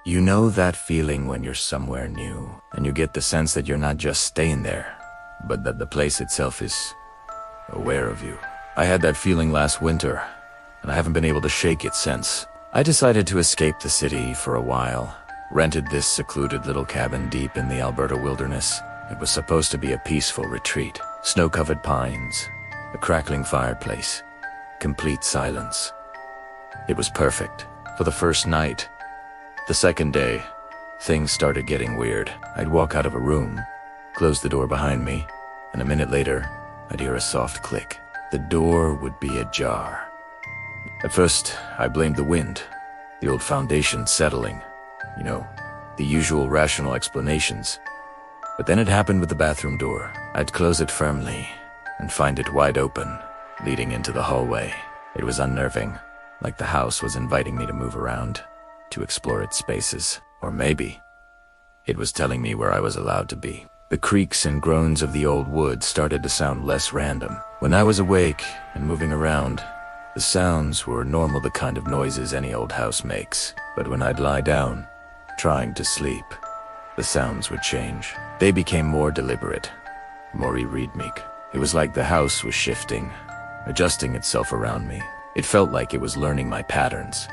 You know that feeling when you're somewhere new, and you get the sense that you're not just staying there, but that the place itself is aware of you. I had that feeling last winter, and I haven't been able to shake it since. I decided to escape the city for a while, rented this secluded little cabin deep in the Alberta wilderness. It was supposed to be a peaceful retreat. Snow-covered pines, a crackling fireplace, complete silence. It was perfect for the first night. The second day, things started getting weird. I'd walk out of a room, close the door behind me, and a minute later, I'd hear a soft click. The door would be ajar. At first, I blamed the wind, the old foundation settling, the usual rational explanations. But then it happened with the bathroom door. I'd close it firmly and find it wide open, leading into the hallway. It was unnerving, like the house was inviting me to move around, to explore its spaces. Or maybe it was telling me where I was allowed to be. The creaks and groans of the old wood started to sound less random. When I was awake and moving around, the sounds were normal, the kind of noises any old house makes. But when I'd lie down, trying to sleep, the sounds would change. They became more deliberate, more rhythmic. It was like the house was shifting, adjusting itself around me. It felt like it was learning my patterns,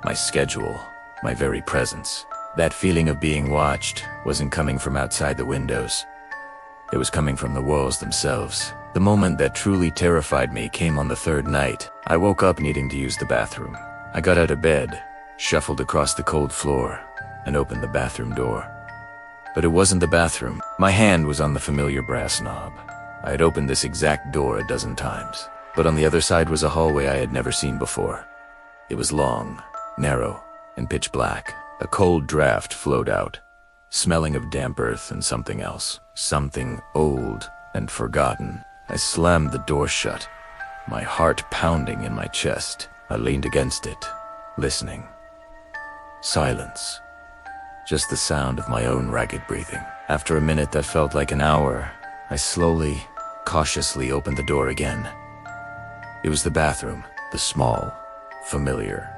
my schedule, my very presence. That feeling of being watched wasn't coming from outside the windows. It was coming from the walls themselves. The moment that truly terrified me came on the third night. I woke up needing to use the bathroom. I got out of bed, shuffled across the cold floor, and opened the bathroom door. But it wasn't the bathroom. My hand was on the familiar brass knob. I had opened this exact door a dozen times, but on the other side was a hallway I had never seen before. It was long, narrow, and pitch black. A cold draft flowed out, smelling of damp earth and something else, something old and forgotten. I slammed the door shut, my heart pounding in my chest. I leaned against it, listening. Silence. Just the sound of my own ragged breathing. After a minute that felt like an hour, I slowly, cautiously opened the door again. It was the bathroom, the small, familiar,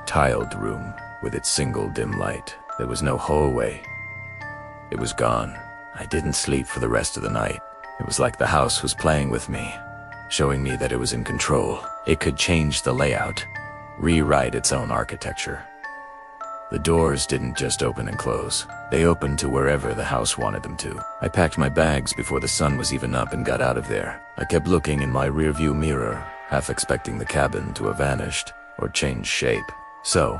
tiled room with its single dim light. There was no hallway. It was gone. I didn't sleep for the rest of the night. It was like the house was playing with me, showing me that it was in control. It could change the layout, rewrite its own architecture. The doors didn't just open and close. They opened to wherever the house wanted them to. I packed my bags before the sun was even up and got out of there. I kept looking in my rearview mirror, half expecting the cabin to have vanished or changed shape. So,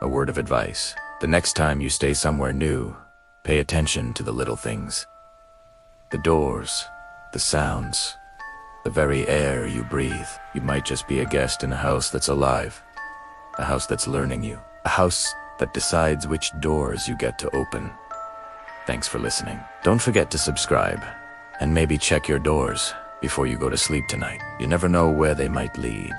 a word of advice. The next time you stay somewhere new, pay attention to the little things. The doors, the sounds, the very air you breathe. You might just be a guest in a house that's alive, a house that's learning you, a house that decides which doors you get to open. Thanks for listening. Don't forget to subscribe, and maybe check your doors before you go to sleep tonight. You never know where they might lead.